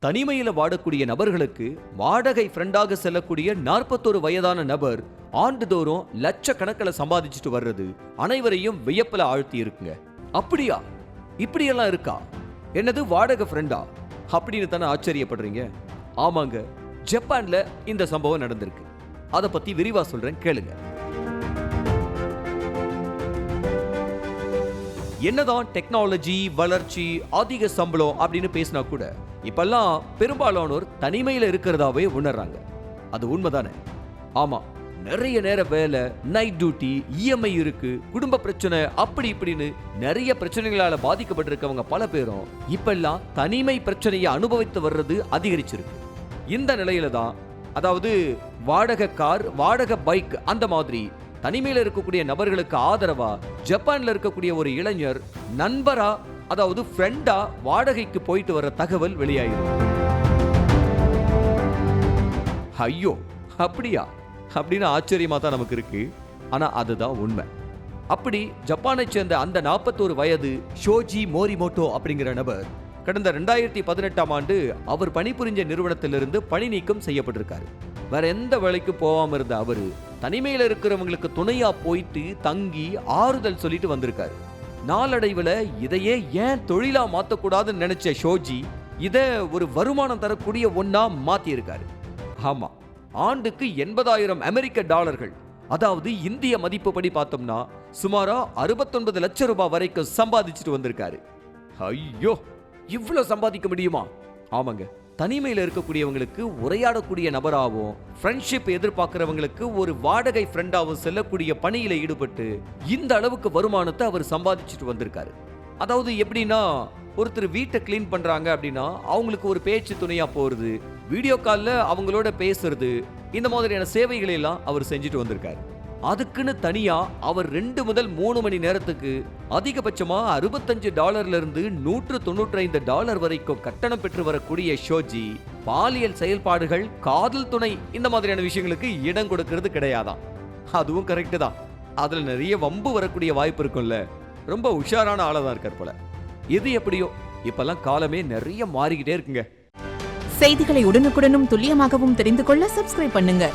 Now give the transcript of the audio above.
தனிமையில வாடக்கூடிய நபர்களுக்கு வாடகை ஃப்ரெண்டாக செல்லக்கூடிய 41 வயதான நபர் ஆண்டுதோறும் லட்சக்கணக்கில் சம்பாதிச்சுட்டு வர்றது அனைவரையும் வியப்பில் ஆழ்த்தி இருக்குங்க. அப்படியா? இப்படியெல்லாம் இருக்கா? என்னது வாடகை ஃப்ரெண்டா அப்படின்னு தானே ஆச்சரியப்படுறீங்க? ஆமாங்க, ஜப்பான்ல இந்த சம்பவம் நடந்திருக்கு. அதை பத்தி விரிவா சொல்றேன், கேளுங்க. என்னதான் டெக்னாலஜி வளர்ச்சி அதிக சம்பளம் அப்படின்னு பேசினா கூட இப்பெல்லாம் பெரும்பாலானோர் தனிமையில இருக்கிறதாவே உணர்றாங்க. அது உண்மைதானே? ஆமா, நிறைய நேர வேலை, நைட் டியூட்டி, இஎம்ஐ இருக்கு, குடும்ப பிரச்சனை, அப்படி இப்படின்னு நிறைய பிரச்சனைகளால பாதிக்கப்பட்டிருக்கவங்க பல பேரும் இப்பெல்லாம் தனிமை பிரச்சனையை அனுபவித்து வர்றது அதிகரிச்சிருக்கு. இந்த நிலையில தான், அதாவது வாடகை கார், வாடகை பைக், அந்த மாதிரி தனிமையில இருக்கக்கூடிய நபர்களுக்கு ஆதரவா ஜப்பான்ல இருக்கக்கூடிய ஒரு இளைஞர் நண்பரா, அதாவது ஃப்ரெண்டா வாடகைக்கு போயிட்டு வர தகவல் வெளியாயிருக்கு. ஐயோ, அப்படியா அப்படின்னு ஆச்சரியமா தான் நமக்கு இருக்கு. ஆனா அதுதான் உண்மை. அப்படி ஜப்பானை சேர்ந்த அந்த 41 வயது ஷோஜி மோரிமோட்டோ அப்படிங்கிற நபர் கடந்த 2018ஆம் ஆண்டு அவர் பணிபுரிஞ்ச நிறுவனத்திலிருந்து பணி நீக்கம் செய்யப்பட்டிருக்காரு. வேற எந்த வேலைக்கு போகாம இருந்த அவரு தனிமையில இருக்கிறவங்களுக்கு துணையா போயிட்டு தங்கி ஆறுதல் சொல்லிட்டு வந்திருக்காரு. நாளடைவுல இதையே ஏன் தொழிலா மாத்தக்கூடாதுன்னு நினைச்ச ஷோஜி இத ஒரு வருமானம் தரக்கூடிய ஒன்னா மாத்தி இருக்காரு. ஆமா, ஆண்டுக்கு 80,000 அமெரிக்க டாலர்கள், அதாவது இந்திய மதிப்புப்படி பார்த்தோம்னா சுமாரா 69 லட்சம் ரூபாய் வரைக்கும் சம்பாதிச்சுட்டு வந்திருக்காரு. ஐயோ, இவ்வளவு சம்பாதிக்க முடியுமா? ஆமாங்க, தனிமையில் இருக்கக்கூடியவங்களுக்கு உரையாடக்கூடிய நபராகவும் ஃப்ரெண்ட்ஷிப் எதிர்பார்க்கிறவங்களுக்கு ஒரு வாடகை ஃப்ரெண்டாகவும் செல்லக்கூடிய பணியில ஈடுபட்டு இந்த அளவுக்கு வருமானத்தை அவர் சம்பாதிச்சுட்டு வந்திருக்காரு. அதாவது எப்படின்னா, ஒருத்தர் வீட்டை கிளீன் பண்றாங்க அப்படின்னா அவங்களுக்கு ஒரு பேச்சு துணையா போறது, வீடியோ கால்ல அவங்களோட பேசுறது, இந்த மாதிரியான சேவைகளை எல்லாம் அவர் செஞ்சுட்டு வந்திருக்காரு. அதுக்குன்னு தனியா அவர் 2 முதல் 3 மணி நேரத்துக்கு அதிகபட்சமா $65 இருந்து $195 வரைக்கும் கட்டணம் பெற்று வரக்கூடிய ஷோஜி பாலியல் செயல்பாடுகள், காதல் துணை, இந்த மாதிரியான விஷயங்களுக்கு இடம் கொடுக்கிறது கிடையாதான். அதுவும் கரெக்ட் தான். அதுல நிறைய வம்பு வரக்கூடிய வாய்ப்பு இருக்கும்ல. ரொம்ப உஷாரான ஆளா இருக்கார் போல. எது எப்படியோ இப்பெல்லாம் காலமே நிறைய மாறிக்கிட்டே இருக்குங்க. செய்திகளை உடனுக்குடனும் துல்லியமாகவும் தெரிந்து கொள்ள சப்ஸ்கிரைப் பண்ணுங்க.